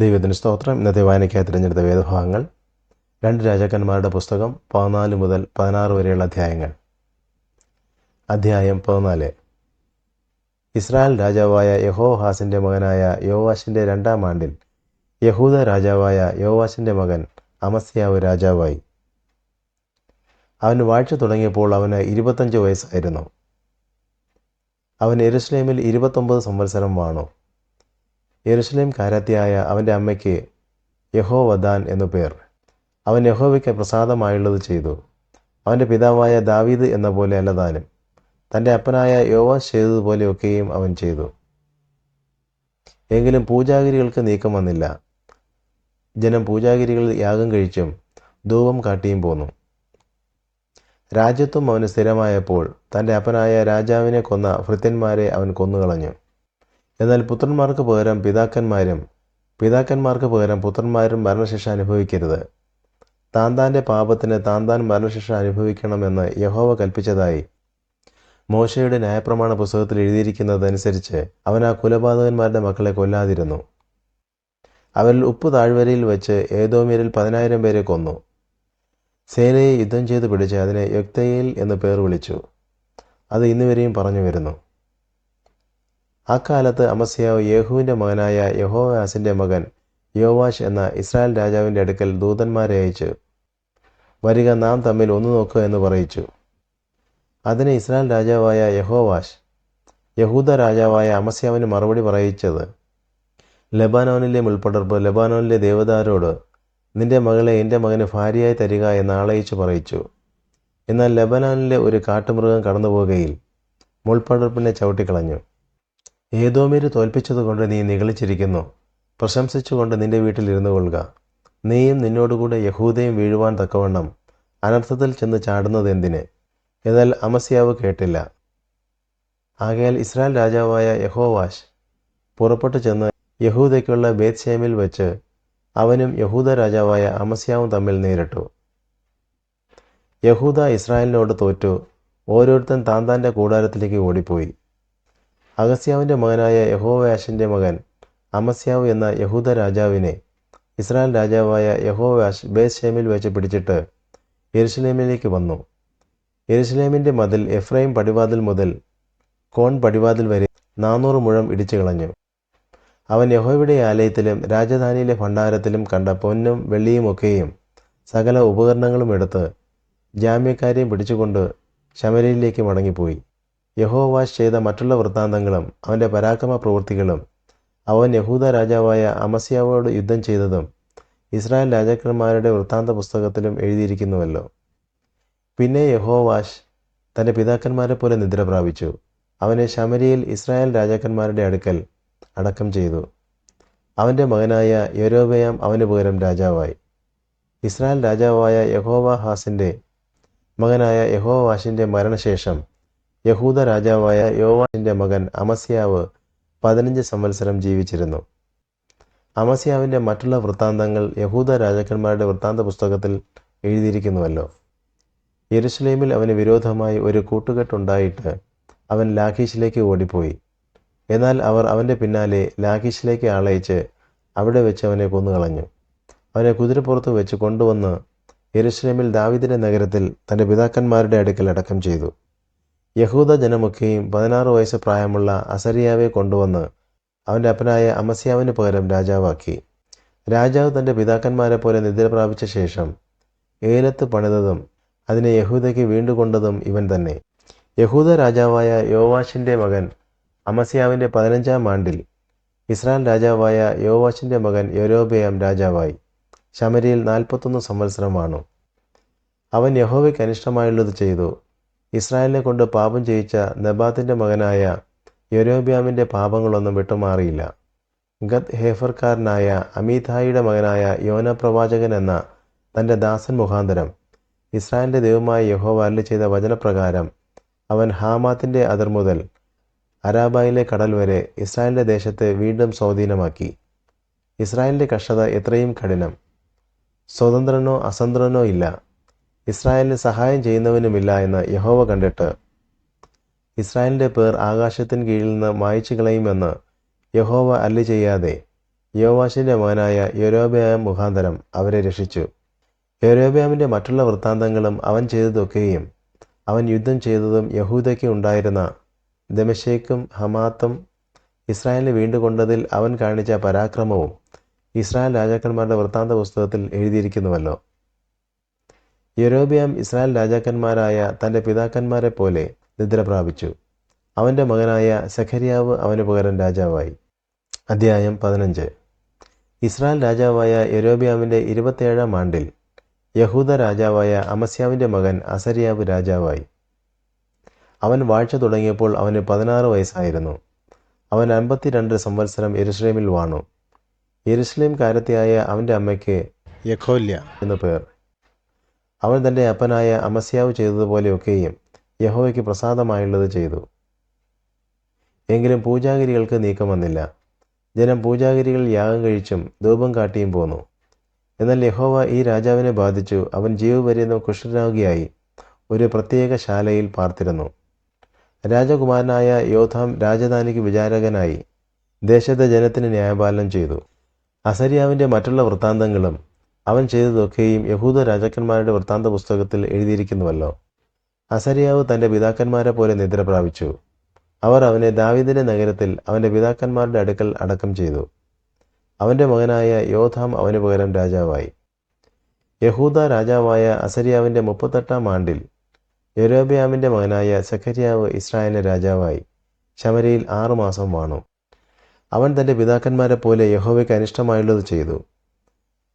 ദൈവത്തിന് സ്തോത്രം. ഇന്നത്തെ വായനയ്ക്കായി തിരഞ്ഞെടുത്ത വേദഭാഗങ്ങൾ 2 രാജാക്കന്മാരുടെ പുസ്തകം 14 മുതൽ 16 വരെയുള്ള അധ്യായങ്ങൾ. അധ്യായം 14. ഇസ്രായേൽ രാജാവായ യെഹോവാഹാസിൻ്റെ മകനായ യോവാശിൻ്റെ 2-ാം ആണ്ടിൽ യഹൂദ രാജാവായ യോവാശിൻ്റെ മകൻ അമസ്യാവ് രാജാവായി. അവൻ വാഴ്ച തുടങ്ങിയപ്പോൾ അവന് 25 വയസ്സായിരുന്നു. അവൻ യെരുശലേമിൽ 29 സംവത്സരം വാണു. യെരുശലേം കാരത്തിയായ അവൻ്റെ അമ്മയ്ക്ക് യഹോവദാൻ എന്നു പേർ. അവൻ യഹോവയ്ക്ക് പ്രസാദമായുള്ളത് ചെയ്തു. അവൻ്റെ പിതാവായ ദാവീദ് എന്ന പോലെ അല്ലതാനും തൻ്റെ അപ്പനായ യോവാശ് ചെയ്തതുപോലെയൊക്കെയും അവൻ ചെയ്തു. എങ്കിലും പൂജാഗിരികൾക്ക് നീക്കം വന്നില്ല. ജനം പൂജാഗിരികളിൽ യാഗം കഴിച്ചും ധൂപം കാട്ടിയും പോന്നു. രാജ്യത്വം അവന് സ്ഥിരമായപ്പോൾ തൻ്റെ അപ്പനായ രാജാവിനെ കൊന്ന ഭൃത്യന്മാരെ അവൻ കൊന്നുകളഞ്ഞു. എന്നാൽ പുത്രന്മാർക്ക് പകരം പിതാക്കന്മാരും പിതാക്കന്മാർക്ക് പകരം പുത്രന്മാരും മരണശിക്ഷ അനുഭവിക്കരുത്. താന്താൻ്റെ പാപത്തിന് താന്താൻ മരണശിക്ഷ അനുഭവിക്കണമെന്ന് യഹോവ കൽപ്പിച്ചതായി മോശയുടെ ന്യായപ്രമാണ പുസ്തകത്തിൽ എഴുതിയിരിക്കുന്നതനുസരിച്ച് അവൻ ആ കുലപാതകന്മാരുടെ മക്കളെ കൊല്ലാതിരുന്നു. അവരിൽ ഉപ്പ് താഴ്വരയിൽ വെച്ച് ഏദോമ്യരിൽ 10,000 പേരെ കൊന്നു. സേനയെ യുദ്ധം ചെയ്ത് പിടിച്ച് അതിനെ യൊക്തെയേൽ എന്ന് പേർ വിളിച്ചു. അത് ഇന്നുവരെയും പറഞ്ഞു വരുന്നു. അക്കാലത്ത് അമസ്യാവ് യേഹൂവിൻ്റെ മകനായ യഹോവാസിൻ്റെ മകൻ യോവാശ് എന്ന ഇസ്രായേൽ രാജാവിൻ്റെ അടുക്കൽ ദൂതന്മാരെ അയച്ചു, വരിക, നാം തമ്മിൽ ഒന്ന് നോക്കുക എന്ന് പറയിച്ചു. അതിന് ഇസ്രായേൽ രാജാവായ യഹോവാശ് യഹൂദ രാജാവായ അമസ്യാവിന് മറുപടി പറയിച്ചത്, ലെബാനോനിലെ മുൾപ്പടർപ്പ് ലെബാനോനിലെ ദേവദാരോട് നിന്റെ മകളെ എൻ്റെ മകന് ഭാര്യയായി തരിക എന്ന് ആളയിച്ചു പറയിച്ചു. എന്നാൽ ലെബനാനിലെ ഒരു കാട്ടുമൃഗം കടന്നുപോകുകയിൽ മുൾപ്പടർപ്പിനെ ചവിട്ടിക്കളഞ്ഞു. ഏദോമ്യര് തോൽപ്പിച്ചതുകൊണ്ട് നീ നിഗളിച്ചിരിക്കുന്നു. പ്രശംസിച്ചുകൊണ്ട് നിന്റെ വീട്ടിൽ ഇരുന്നു കൊള്ളുക. നീയും നിന്നോടുകൂടെ യഹൂദയും വീഴുവാൻ തക്കവണ്ണം അനർത്ഥത്തിൽ ചെന്ന് ചാടുന്നത് എന്തിന്? എന്നാൽ അമസ്യാവ് കേട്ടില്ല. ആകയാൽ ഇസ്രായേൽ രാജാവായ യഹോവാശ് പുറപ്പെട്ടു ചെന്ന് യഹൂദയ്ക്കുള്ള ബേത്ത്ശേമിൽ വെച്ച് അവനും യഹൂദ രാജാവായ അമസ്യാവും തമ്മിൽ നേരിട്ടു. യഹൂദ ഇസ്രായേലിനോട് തോറ്റു ഓരോരുത്തൻ താന്താൻ്റെ കൂടാരത്തിലേക്ക് ഓടിപ്പോയി. അഹസ്യാവിൻ്റെ മകനായ യഹോവാശിൻ്റെ മകൻ അമസ്യാവ് എന്ന യഹൂദ രാജാവിനെ ഇസ്രായേൽ രാജാവായ യഹോവാശ് ബേത്ത്ശേമിൽ വെച്ച് പിടിച്ചിട്ട് യെരുശലേമിലേക്ക് വന്നു. യെരുശലേമിൻ്റെ മതിൽ എഫ്രൈം പടിവാതിൽ മുതൽ കോൺ പടിവാതിൽ വരെ 400 മുഴം ഇടിച്ചു കളഞ്ഞു. അവൻ യഹോവയുടെ ആലയത്തിലും രാജധാനിയിലെ ഭണ്ഡാരത്തിലും കണ്ട പൊന്നും വെള്ളിയും ഒക്കെയും സകല ഉപകരണങ്ങളും എടുത്ത് ജാമ്യക്കാരെയും പിടിച്ചുകൊണ്ട് ശമര്യയിലേക്ക് മടങ്ങിപ്പോയി. യഹോവാശ് ചെയ്ത മറ്റുള്ള വൃത്താന്തങ്ങളും അവൻ്റെ പരാക്രമ പ്രവൃത്തികളും അവൻ യഹൂദ രാജാവായ അമസ്യാവോട് യുദ്ധം ചെയ്തതും ഇസ്രായേൽ രാജാക്കന്മാരുടെ വൃത്താന്ത പുസ്തകത്തിലും എഴുതിയിരിക്കുന്നുവല്ലോ. പിന്നെ യഹോവാശ് തൻ്റെ പിതാക്കന്മാരെ പോലെ നിദ്ര പ്രാപിച്ചു. അവനെ ശമര്യയിൽ ഇസ്രായേൽ രാജാക്കന്മാരുടെ അടുക്കൽ അടക്കം ചെയ്തു. അവൻ്റെ മകനായ യൊരോബെയാം അവന് പകരം രാജാവായി. ഇസ്രായേൽ രാജാവായ യഹോവാഹാസിൻ്റെ മകനായ യഹോവാശിൻ്റെ മരണശേഷം യഹൂദ രാജാവായ യോവാശിൻ്റെ മകൻ അമസ്യാവ് 15 സംവത്സരം ജീവിച്ചിരുന്നു. അമസ്യാവിൻ്റെ മറ്റുള്ള വൃത്താന്തങ്ങൾ യഹൂദ രാജാക്കന്മാരുടെ വൃത്താന്ത പുസ്തകത്തിൽ എഴുതിയിരിക്കുന്നുവല്ലോ. യെരുശലേമിൽ അവന് വിരോധമായി ഒരു കൂട്ടുകെട്ടുണ്ടായിട്ട് അവൻ ലാഖീശിലേക്ക് ഓടിപ്പോയി. എന്നാൽ അവർ അവൻ്റെ പിന്നാലെ ലാഖീശിലേക്ക് ആളയച്ച് അവിടെ വെച്ച് അവനെ കൊന്നുകളഞ്ഞു. അവനെ കുതിരപ്പുറത്ത് വെച്ച് കൊണ്ടുവന്ന് യെരുശലേമിൽ ദാവീദിൻ്റെ നഗരത്തിൽ തൻ്റെ പിതാക്കന്മാരുടെ അടുക്കൽ അടക്കം ചെയ്തു. യഹൂദ ജനമൊക്കെയും 16 വയസ്സ് പ്രായമുള്ള അസരിയാവെ കൊണ്ടുവന്ന് അവൻ്റെ അപ്പനായ അമസ്യാവിന് പകരം രാജാവാക്കി. രാജാവ് തൻ്റെ പിതാക്കന്മാരെ പോലെ നിദ്ര പ്രാപിച്ച ശേഷം ഏലത്ത് പണിതതും അതിനെ യഹൂദയ്ക്ക് വീണ്ടുകൊണ്ടതും ഇവൻ തന്നെ. യഹൂദ രാജാവായ യോവാശിൻ്റെ മകൻ അമസ്യാവിൻ്റെ 15-ാം ആണ്ടിൽ ഇസ്രായേൽ രാജാവായ യോവാശിൻ്റെ മകൻ യൊരോബെയാം രാജാവായി. ശമര്യയിൽ 41 സംവത്സരം വാണു. അവൻ യഹോവയ്ക്ക് അനിഷ്ടമായുള്ളത് ചെയ്തു. ഇസ്രായേലിനെ കൊണ്ട് പാപം ചെയ്യിച്ച നെബാത്തിൻ്റെ മകനായ യൊരോബെയാമിൻ്റെ പാപങ്ങളൊന്നും വിട്ടുമാറിയില്ല. ഗത്ത് ഹേഫർക്കാരനായ അമീതായിയുടെ മകനായ യോന പ്രവാചകൻ എന്ന തൻ്റെ ദാസൻ മുഖാന്തരം ഇസ്രായേലിൻ്റെ ദൈവമായ യഹോവ അരുളി ചെയ്ത വചനപ്രകാരം അവൻ ഹാമാത്തിൻ്റെ അതിർ മുതൽ അരാബയിലെ കടൽ വരെ ഇസ്രായേലിൻ്റെ ദേശത്തെ വീണ്ടും സ്വാധീനമാക്കി. ഇസ്രായേലിൻ്റെ കഷ്ടത എത്രയും കഠിനം! സ്വതന്ത്രനോ അസ്വതന്ത്രനോ ഇല്ല, ഇസ്രായേലിന് സഹായം ചെയ്യുന്നവനുമില്ല എന്ന് യഹോവ കണ്ടിട്ട് ഇസ്രായേലിൻ്റെ പേർ ആകാശത്തിന് കീഴിൽ നിന്ന് മായ്ച്ചു കളയുമെന്ന് യഹോവ അരുളി ചെയ്യാതെ യോവാശിൻ്റെ മകനായ യൊരോബെയാം മുഖാന്തരം അവരെ രക്ഷിച്ചു. യൊരോബെയാമിൻ്റെ മറ്റുള്ള വൃത്താന്തങ്ങളും അവൻ ചെയ്തതൊക്കെയും അവൻ യുദ്ധം ചെയ്തതും യഹൂദയ്ക്ക് ഉണ്ടായിരുന്ന ദമശ്ശേക്കും ഹമാത്തും ഇസ്രായേലിനെ വീണ്ടുകൊണ്ടതിൽ അവൻ കാണിച്ച പരാക്രമവും ഇസ്രായേൽ രാജാക്കന്മാരുടെ വൃത്താന്ത പുസ്തകത്തിൽ എഴുതിയിരിക്കുന്നുവല്ലോ. യൊരോബെയാം ഇസ്രായേൽ രാജാക്കന്മാരായ തൻ്റെ പിതാക്കന്മാരെ പോലെ നിദ്ര പ്രാപിച്ചു. അവൻ്റെ മകനായ സെഖര്യാവ് അവന് പകരം രാജാവായി. അധ്യായം 15. ഇസ്രായേൽ രാജാവായ യൊരോബെയാമിൻ്റെ 27-ാം ആണ്ടിൽ യഹൂദ രാജാവായ അമസ്യാവിൻ്റെ മകൻ അസര്യാവ് രാജാവായി. അവൻ വാഴ്ച തുടങ്ങിയപ്പോൾ അവന് 16 വയസ്സായിരുന്നു. അവൻ 52 സംവത്സരം യെരുശലേമിൽ വാണു. യെരുശലേം കാരത്തിയായ അവൻ്റെ അമ്മയ്ക്ക് യെഖോല്യ എന്നു പേർ. അവൻ തൻ്റെ അപ്പനായ അമസ്യാവ് ചെയ്തതുപോലെയൊക്കെയും യഹോവയ്ക്ക് പ്രസാദമായുള്ളത് ചെയ്തു. എങ്കിലും പൂജാഗിരികൾക്ക് നീക്കം വന്നില്ല. ജനം പൂജാഗിരികൾ യാഗം കഴിച്ചും ധൂപം കാട്ടിയും പോന്നു. എന്നാൽ യഹോവ ഈ രാജാവിനെ ബാധിച്ചു. അവൻ ജീവപര്യന്തം കുഷ്ഠരോഗിയായി ഒരു പ്രത്യേക ശാലയിൽ പാർത്തിരുന്നു. രാജകുമാരനായ യോഥാം രാജധാനിക്ക് വിചാരകനായി ദേശത്തെ ജനത്തിന് ന്യായപാലനം ചെയ്തു. അസര്യാവിൻ്റെ മറ്റുള്ള വൃത്താന്തങ്ങളും അവൻ ചെയ്തതൊക്കെയും യഹൂദ രാജാക്കന്മാരുടെ വൃത്താന്ത പുസ്തകത്തിൽ എഴുതിയിരിക്കുന്നുവല്ലോ. അസര്യാവ് തൻ്റെ പിതാക്കന്മാരെ പോലെ നിദ്ര പ്രാപിച്ചു. അവർ അവനെ ദാവീദിൻ്റെ നഗരത്തിൽ അവൻ്റെ പിതാക്കന്മാരുടെ അടുക്കൽ അടക്കം ചെയ്തു. അവൻ്റെ മകനായ യോഥാം അവന് പകരം രാജാവായി. യഹൂദ രാജാവായ അസര്യാവിൻ്റെ 38-ാം ആണ്ടിൽ യൊരോബെയാമിൻ്റെ മകനായ സെഖര്യാവ് ഇസ്രായേലിന് രാജാവായി ശമര്യയിൽ 6 മാസം വാണു. അവൻ തൻ്റെ പിതാക്കന്മാരെ പോലെ യഹോവയ്ക്ക് അനിഷ്ടമായുള്ളത് ചെയ്തു.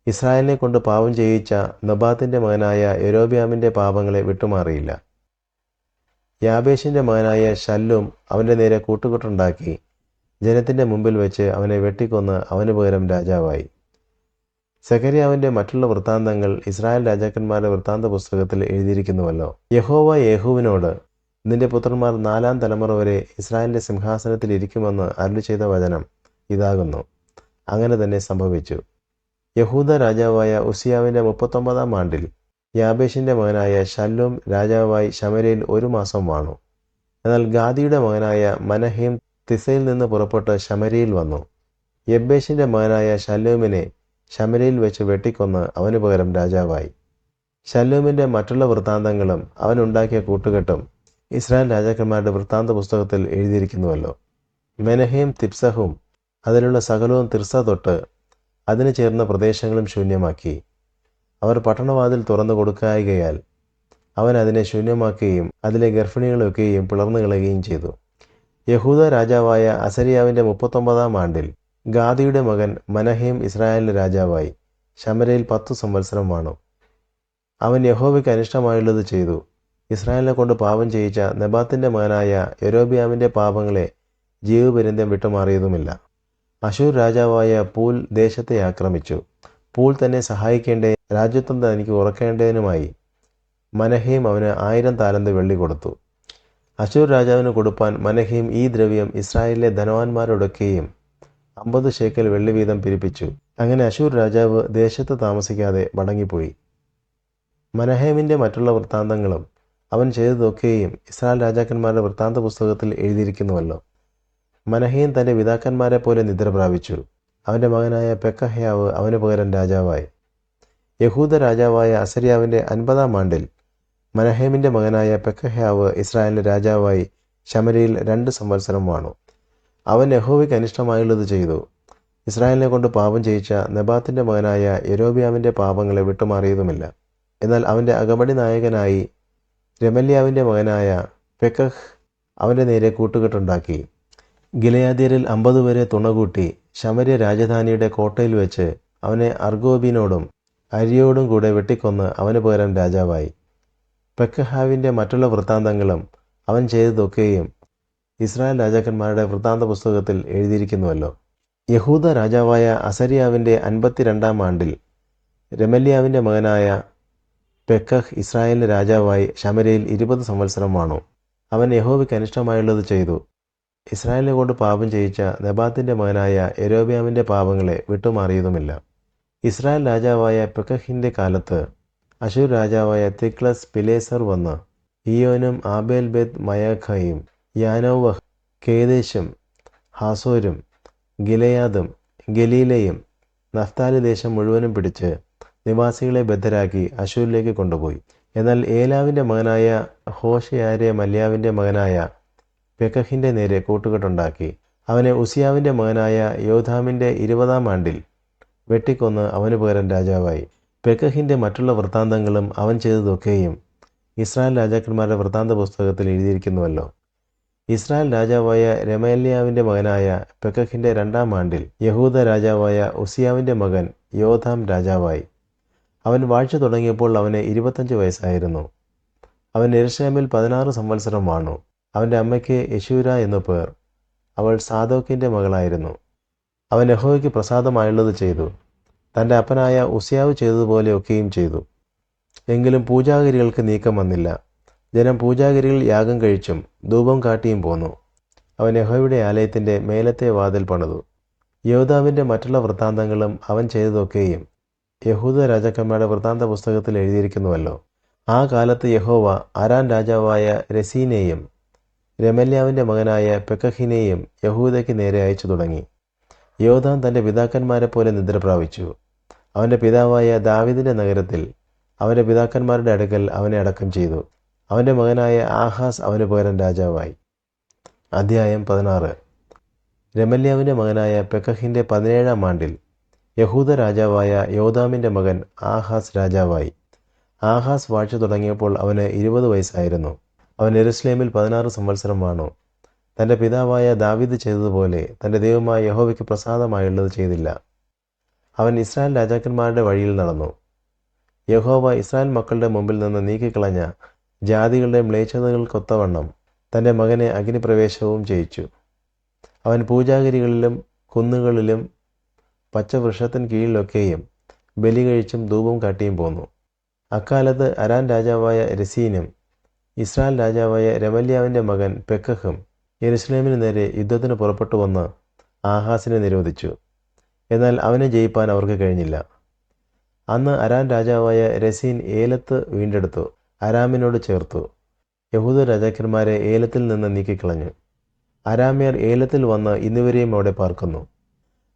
ഇസ്രായേലിനെ കൊണ്ട് പാപം ചെയ്യിച്ച നെബാത്തിൻ്റെ മകനായ യൊരോബെയാമിൻ്റെ പാപങ്ങളെ വിട്ടുമാറിയില്ല. യാബേഷിൻ്റെ മകനായ ശല്ലൂം അവൻ്റെ നേരെ കൂട്ടുകെട്ടുണ്ടാക്കി ജനത്തിൻ്റെ മുമ്പിൽ വെച്ച് അവനെ വെട്ടിക്കൊന്ന് അവന് പകരം രാജാവായി. സെഖര്യാവിൻ്റെ മറ്റുള്ള വൃത്താന്തങ്ങൾ ഇസ്രായേൽ രാജാക്കന്മാരുടെ വൃത്താന്ത പുസ്തകത്തിൽ എഴുതിയിരിക്കുന്നുവല്ലോ. യഹോവ യേഹൂവിനോട്, നിന്റെ പുത്രന്മാർ 4-ാം തലമുറ വരെ ഇസ്രായേലിൻ്റെ സിംഹാസനത്തിൽ ഇരിക്കുമെന്ന് അരുളി ചെയ്ത വചനം ഇതാകുന്നു. അങ്ങനെ തന്നെ സംഭവിച്ചു. യഹൂദ രാജാവായ ഉസിയാവിൻ്റെ 39-ാം ആണ്ടിൽ യാബേഷിൻ്റെ മകനായ ശല്ലൂം രാജാവായി ശമര്യയിൽ 1 മാസം വാണു. എന്നാൽ ഗാദിയുടെ മകനായ മനഹേം തിസയിൽ നിന്ന് പുറപ്പെട്ട് ശമര്യയിൽ വന്നു. യബ്ബേഷിൻ്റെ മകനായ ശല്ലൂമിനെ ശമര്യയിൽ വെച്ച് വെട്ടിക്കൊന്ന് അവന് പകരം രാജാവായി. ശല്ലൂമിൻ്റെ മറ്റുള്ള വൃത്താന്തങ്ങളും അവനുണ്ടാക്കിയ കൂട്ടുകെട്ടും ഇസ്രായേൽ രാജാക്കന്മാരുടെ വൃത്താന്ത പുസ്തകത്തിൽ എഴുതിയിരിക്കുന്നുവല്ലോ. മെനഹേം തിപ്സഹും അതിലുള്ള സകലവും തിർസ തൊട്ട് അതിന് ചേർന്ന പ്രദേശങ്ങളും ശൂന്യമാക്കി. അവർ പട്ടണവാതിൽ തുറന്നു കൊടുക്കായികയാൽ അവൻ അതിനെ ശൂന്യമാക്കുകയും അതിലെ ഗർഭിണികളൊക്കെയും പിളർന്നു കളയുകയും ചെയ്തു. യഹൂദ രാജാവായ അസര്യാവിൻ്റെ 39-ാം ആണ്ടിൽ ഗാദിയുടെ മകൻ മനഹേം ഇസ്രായേലിന് രാജാവായി ശമര്യയിൽ 10 സംവത്സരം വാണു. അവൻ യഹോവയ്ക്ക് അനിഷ്ടമായുള്ളത് ചെയ്തു. ഇസ്രായേലിനെ കൊണ്ട് പാപം ചെയ്യിച്ച നെബാത്തിൻ്റെ മകനായ യൊരോബെയാമിൻ്റെ പാപങ്ങളെ ജീവപര്യന്തം വിട്ടുമാറിയതുമില്ല. അശൂർ രാജാവായ പൂൽ ദേശത്തെ ആക്രമിച്ചു. പൂൽ തന്നെ സഹായിക്കേണ്ട രാജ്യത്വം തനിക്ക് ഉറക്കേണ്ടതിനുമായി മനഹേം അവന് 1000 താലന്ത് വെള്ളി കൊടുത്തു. അശൂർ രാജാവിന് കൊടുപ്പാൻ മനഹേം ഈ ദ്രവ്യം ഇസ്രായേലിലെ ധനവാന്മാരോടൊക്കെയും 50 ശേക്കൽ വെള്ളി വീതം പിരിപ്പിച്ചു. അങ്ങനെ അശൂർ രാജാവ് ദേശത്ത് താമസിക്കാതെ മടങ്ങിപ്പോയി. മനഹേമിൻ്റെ മറ്റുള്ള വൃത്താന്തങ്ങളും അവൻ ചെയ്തതൊക്കെയും ഇസ്രായേൽ രാജാക്കന്മാരുടെ വൃത്താന്ത പുസ്തകത്തിൽ എഴുതിയിരിക്കുന്നുവല്ലോ. മനഹേം തൻ്റെ പിതാക്കന്മാരെ പോലെ നിദ്ര പ്രാപിച്ചു. അവൻ്റെ മകനായ പെക്കഹ്യാവ് അവന് പകരം രാജാവായി. യഹൂദ രാജാവായ അസര്യാവിൻ്റെ 50-ാം ആണ്ടിൽ മനഹേമിൻ്റെ മകനായ പെക്കഹ്യാവ് ഇസ്രായേലിന് രാജാവായി ശമര്യയിൽ 2 സംവത്സരം വാണു. അവൻ യഹോവയ്ക്ക് അനിഷ്ടമായുള്ളത് ചെയ്തു. ഇസ്രായേലിനെ കൊണ്ട് പാപം ചെയ്യിച്ച നെബാത്തിൻ്റെ മകനായ യൊരോബെയാമിൻ്റെ പാപങ്ങളെ വിട്ടുമാറിയതുമില്ല. എന്നാൽ അവൻ്റെ അകമ്പടി നായകനായി രെമല്യാവിൻ്റെ മകനായ പെക്കഹ് അവൻ്റെ നേരെ കൂട്ടുകെട്ടുണ്ടാക്കി. ഗിലെയാദ്യരിൽ 50 പേരെ തുണകൂട്ടി ശമര്യ രാജധാനിയുടെ കോട്ടയിൽ വെച്ച് അവനെ അർഗോബിനോടും അരിയോടും കൂടെ വെട്ടിക്കൊന്ന് അവന് പകരം രാജാവായി. പെക്കഹാവിൻ്റെ മറ്റുള്ള വൃത്താന്തങ്ങളും അവൻ ചെയ്തതൊക്കെയും ഇസ്രായേൽ രാജാക്കന്മാരുടെ വൃത്താന്ത പുസ്തകത്തിൽ എഴുതിയിരിക്കുന്നുവല്ലോ. യഹൂദ രാജാവായ അസര്യാവിൻ്റെ 52-ാം ആണ്ടിൽ രെമല്യാവിൻ്റെ മകനായ പെക്കഹ് ഇസ്രായേലിന് രാജാവായി ശമര്യയിൽ 20 സംവത്സരം വാണു. അവൻ യഹോവയ്ക്ക് അനിഷ്ടമായുള്ളത് ചെയ്തു. ഇസ്രായേലിനെ കൊണ്ട് പാപം ചെയ്യിച്ച നെബാത്തിൻ്റെ മകനായ യൊരോബെയാമിൻ്റെ പാപങ്ങളെ വിട്ടുമാറിയതുമില്ല. ഇസ്രായേൽ രാജാവായ പെക്കഹിൻ്റെ കാലത്ത് അശൂർ രാജാവായ തിഗ്ലത്ത് പിലേസർ വന്ന് ഇയ്യോനും ആബേൽ ബേത്ത് മയാഖയും യാനോവഹ് കേദേശും ഹാസോരും ഗിലെയാദും ഗലീലയും നഫ്താലി ദേശം മുഴുവനും പിടിച്ച് നിവാസികളെ ബദ്ധരാക്കി അശൂരിലേക്ക് കൊണ്ടുപോയി. എന്നാൽ ഏലാവിൻ്റെ മകനായ ഹോഷയാരെ മല്യാവിൻ്റെ മകനായ പെക്കഹിൻ്റെ നേരെ കൂട്ടുകെട്ടുണ്ടാക്കി അവനെ ഉസിയാവിൻ്റെ മകനായ യോഥാമിൻ്റെ 20-ാം ആണ്ടിൽ വെട്ടിക്കൊന്ന് അവന് പകരം രാജാവായി. പെക്കഹിൻ്റെ മറ്റുള്ള വൃത്താന്തങ്ങളും അവൻ ചെയ്തതൊക്കെയും ഇസ്രായേൽ രാജാക്കന്മാരുടെ വൃത്താന്ത പുസ്തകത്തിൽ എഴുതിയിരിക്കുന്നുവല്ലോ. ഇസ്രായേൽ രാജാവായ രെമല്യാവിൻ്റെ മകനായ പെക്കഹിൻ്റെ 2-ാം ആണ്ടിൽ യഹൂദ രാജാവായ ഉസിയാവിൻ്റെ മകൻ യോഥാം രാജാവായി. അവൻ വാഴ്ച തുടങ്ങിയപ്പോൾ അവന് 25 വയസ്സായിരുന്നു. അവൻ യെരൂശലേമിൽ 16 സംവത്സരം വാണു. അവൻ്റെ അമ്മയ്ക്ക് യെശൂര എന്നു പേർ. അവൾ സാദോക്കിൻ്റെ മകളായിരുന്നു. അവൻ യഹോവയ്ക്ക് പ്രസാദമായുള്ളത് ചെയ്തു. തൻ്റെ അപ്പനായ ഉസിയാവ് ചെയ്തതുപോലെ ഒക്കെയും ചെയ്തു. എങ്കിലും പൂജാഗിരികൾക്ക് നീക്കം വന്നില്ല. ജനം പൂജാഗിരികൾ യാഗം കഴിച്ചും ധൂപം കാട്ടിയും പോന്നു. അവൻ യഹോവയുടെ ആലയത്തിൻ്റെ മേലത്തെ വാതിൽ പണിതു. യോദാവിൻ്റെ മറ്റുള്ള വൃത്താന്തങ്ങളും അവൻ ചെയ്തതൊക്കെയും യഹൂദ രാജാക്കന്മാരുടെ വൃത്താന്ത പുസ്തകത്തിൽ എഴുതിയിരിക്കുന്നുവല്ലോ. ആ കാലത്ത് യഹോവ അരാൻ രാജാവായ രസീനെയും രെമല്യാവിൻ്റെ മകനായ പെക്കഹിനെയും യഹൂദയ്ക്ക് നേരെ അയച്ചു തുടങ്ങി. യോദാം തൻ്റെ പിതാക്കന്മാരെ പോലെ നിദ്ര പ്രാപിച്ചു. അവൻ്റെ പിതാവായ ദാവീദിൻ്റെ നഗരത്തിൽ അവൻ്റെ പിതാക്കന്മാരുടെ അടുക്കൽ അവനെ അടക്കം ചെയ്തു. അവൻ്റെ മകനായ ആഹാസ് അവന് പകരം രാജാവായി. അധ്യായം 16. രെമല്യാവിൻ്റെ മകനായ പെക്കഹിൻ്റെ 17-ാം ആണ്ടിൽ യഹൂദ രാജാവായ യോദാമിൻ്റെ മകൻ ആഹാസ് രാജാവായി. ആഹാസ് വാഴ്ച തുടങ്ങിയപ്പോൾ അവന് 20 വയസ്സായിരുന്നു. അവൻ യെരൂശലേമിൽ 16 സംവത്സരം വാണു. തൻ്റെ പിതാവായ ദാവീദ് ചെയ്തതുപോലെ തൻ്റെ ദൈവമായ യഹോവയ്ക്ക് പ്രസാദമായുള്ളത് ചെയ്തില്ല. അവൻ ഇസ്രായേൽ രാജാക്കന്മാരുടെ വഴിയിൽ നടന്നു. യഹോവ ഇസ്രായേൽ മക്കളുടെ മുമ്പിൽ നിന്ന് നീക്കിക്കളഞ്ഞ ജാതികളുടെ മ്ലേച്ഛതകൾക്കൊത്തവണ്ണം തൻ്റെ മകനെ അഗ്നിപ്രവേശവും ചെയ്യിച്ചു. അവൻ പൂജാഗിരികളിലും കുന്നുകളിലും പച്ചവൃക്ഷത്തിന് കീഴിലൊക്കെയും ബലി കഴിച്ചും ധൂപം കാട്ടിയും പോന്നു. അക്കാലത്ത് അരാൻ രാജാവായ രസീനും ഇസ്രായേൽ രാജാവായ രെമല്യാവിൻ്റെ മകൻ പെക്കഹും യെരൂശലേമിന് നേരെ യുദ്ധത്തിന് പുറപ്പെട്ടു വന്ന് ആഹാസിനെ നിരോധിച്ചു. എന്നാൽ അവനെ ജയിപ്പാൻ അവർക്ക് കഴിഞ്ഞില്ല. അന്ന് അരാൻ രാജാവായ രസീൻ ഏലത്ത് വീണ്ടെടുത്തു അരാമിനോട് ചേർത്തു. യഹൂദ രാജാക്കന്മാരെ ഏലത്തിൽ നിന്ന് നീക്കിക്കളഞ്ഞു. അരാമ്യർ ഏലത്തിൽ വന്ന് ഇന്നുവരെയും അവിടെ പാർക്കുന്നു.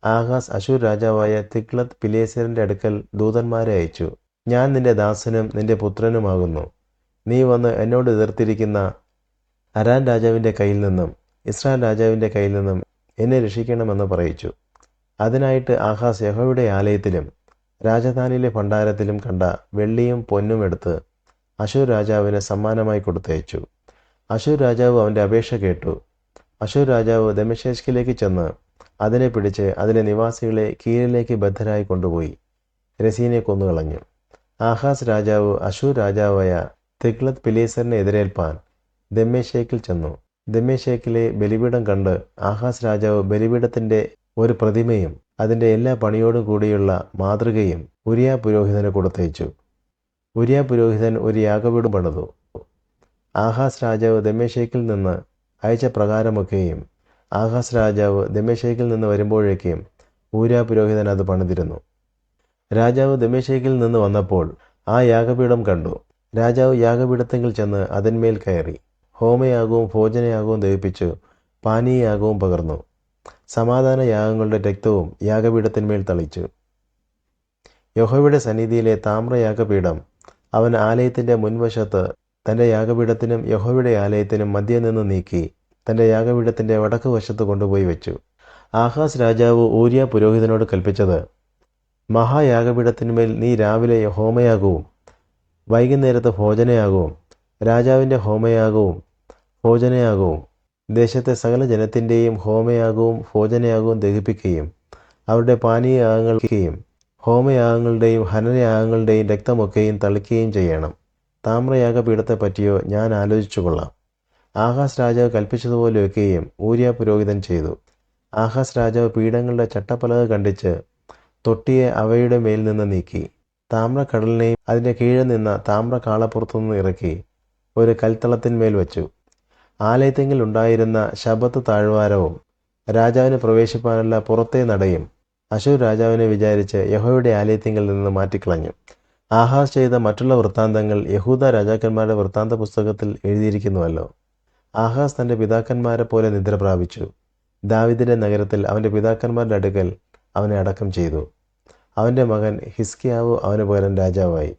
ആഹാസ് അശൂർ രാജാവായ തിഗ്ലത്ത് പിലേസറിൻ്റെ അടുക്കൽ ദൂതന്മാരെ അയച്ചു. ഞാൻ നിന്റെ ദാസനും നിന്റെ പുത്രനുമാകുന്നു. നീ വന്ന് എന്നോട് എതിർത്തിരിക്കുന്ന അരാൻ രാജാവിൻ്റെ കയ്യിൽ നിന്നും ഇസ്രായേൽ രാജാവിൻ്റെ കയ്യിൽ നിന്നും എന്നെ രക്ഷിക്കണമെന്ന് പറയിച്ചു. അതിനായിട്ട് ആഹാസ് യഹോവയുടെ ആലയത്തിലും രാജധാനിയിലെ ഭണ്ഡാരത്തിലും കണ്ട വെള്ളിയും പൊന്നും എടുത്ത് അശൂർ രാജാവിന് സമ്മാനമായി കൊടുത്തയച്ചു. അശൂർ രാജാവ് അവൻ്റെ അപേക്ഷ കേട്ടു. അശൂർ രാജാവ് ദമശ്കേക്കിലേക്ക് ചെന്ന് അതിനെ പിടിച്ച് അതിലെ നിവാസികളെ കീരിലേക്ക് ബദ്ധരായി കൊണ്ടുപോയി രസീനെ കൊന്നുകളഞ്ഞു. ആഹാസ് രാജാവ് അശൂർ രാജാവായ തിഗ്ലത്ത് പിലേസറിനെ എതിരേൽപ്പാൻ ദമ്മേശേക്കിൽ ചെന്നു. ദമ്മേശേക്കിലെ ബലിപീഠം കണ്ട് ആഹാസ് രാജാവ് ബലിപീഠത്തിൻ്റെ ഒരു പ്രതിമയും അതിൻ്റെ എല്ലാ പണിയോടും കൂടിയുള്ള മാതൃകയും ഉരിയ പുരോഹിതന് കൊടുത്തയച്ചു. ഉരിയ പുരോഹിതൻ ഒരു യാഗപീഠം പണിതു. ആഹാസ് രാജാവ് ദമ്മേശേക്കിൽ നിന്ന് അയച്ച പ്രകാരമൊക്കെയും ആഹാസ് രാജാവ് ദമ്മേശേക്കിൽ നിന്ന് വരുമ്പോഴേക്കും ഊരാ പുരോഹിതൻ അത് പണിതിരുന്നു. രാജാവ് ദമ്മേശേക്കിൽ നിന്ന് വന്നപ്പോൾ ആ യാഗപീഠം കണ്ടു. രാജാവ് യാഗപീഠത്തെങ്കിൽ ചെന്ന് അതിന്മേൽ കയറി ഹോമയാഗവും ഭോജനയാഗവും ദഹിപ്പിച്ചു പാനീയയാഗവും പകർന്നു. സമാധാന യാഗങ്ങളുടെ രക്തവും യാഗപീഠത്തിന്മേൽ തളിച്ചു. യഹോവയുടെ സന്നിധിയിലെ താമ്രയാഗപീഠം അവൻ ആലയത്തിൻ്റെ മുൻവശത്ത് തൻ്റെ യാഗപീഠത്തിനും യഹോവയുടെ ആലയത്തിനും മധ്യേ നിന്ന് നീക്കി തൻ്റെ യാഗപീഠത്തിൻ്റെ വടക്ക് വശത്ത് കൊണ്ടുപോയി വെച്ചു. ആഹാസ് രാജാവ് ഊരിയ പുരോഹിതനോട് കൽപ്പിച്ചത്, മഹായാഗപീഠത്തിന്മേൽ നീ രാവിലെ ഹോമയാഗവും വൈകുന്നേരത്ത് ഭോജനയാഗവും രാജാവിൻ്റെ ഹോമയാഗവും ഭോജനയാഗവും ദേശത്തെ സകല ജനത്തിൻ്റെയും ഹോമയാഗവും ഭോജനയാഗവും ദഹിപ്പിക്കുകയും അവരുടെ പാനീയയാഗങ്ങൾക്കെയും ഹോമയാഗങ്ങളുടെയും ഹനനയാഗങ്ങളുടെയും രക്തമൊക്കെയും തളിക്കുകയും ചെയ്യണം. താമ്രയാഗപീഠത്തെ പറ്റിയോ ഞാൻ ആലോചിച്ചു കൊള്ളാം. ആഹാസ് രാജാവ് കൽപ്പിച്ചതുപോലെയൊക്കെയും ഊരിയ പുരോഹിതൻ ചെയ്തു. ആഹാസ് രാജാവ് പീഠങ്ങളുടെ ചട്ടപ്പലക കണ്ടിച്ച് തൊട്ടിയെ അവയുടെ മേൽ നിന്ന് നീക്കി താമ്രക്കടലിനെയും അതിൻ്റെ കീഴിൽ നിന്ന താമ്ര കാളപ്പുറത്തുനിന്ന് ഇറക്കി ഒരു കൽത്തളത്തിന്മേൽ വച്ചു. ആലയത്തെങ്കിൽ ഉണ്ടായിരുന്ന ശബത്ത് താഴ്വാരവും രാജാവിന് പ്രവേശിപ്പാനുള്ള പുറത്തെ നടയും അശൂർ രാജാവിനെ വിചാരിച്ച് യഹോവയുടെ ആലയത്തിങ്കിൽ നിന്ന് മാറ്റിക്കളഞ്ഞു. ആഹാസ് ചെയ്ത മറ്റുള്ള വൃത്താന്തങ്ങൾ യഹൂദ രാജാക്കന്മാരുടെ വൃത്താന്ത പുസ്തകത്തിൽ എഴുതിയിരിക്കുന്നുവല്ലോ. ആഹാസ് തൻ്റെ പിതാക്കന്മാരെ പോലെ നിദ്ര പ്രാപിച്ചു. ദാവീദിൻ്റെ നഗരത്തിൽ അവൻ്റെ പിതാക്കന്മാരുടെ അടുക്കൽ അവനെ അടക്കം ചെയ്തു. അവൻ്റെ മകൻ ഹിസ്കിയാവ് അവന് പകരം രാജാവായി.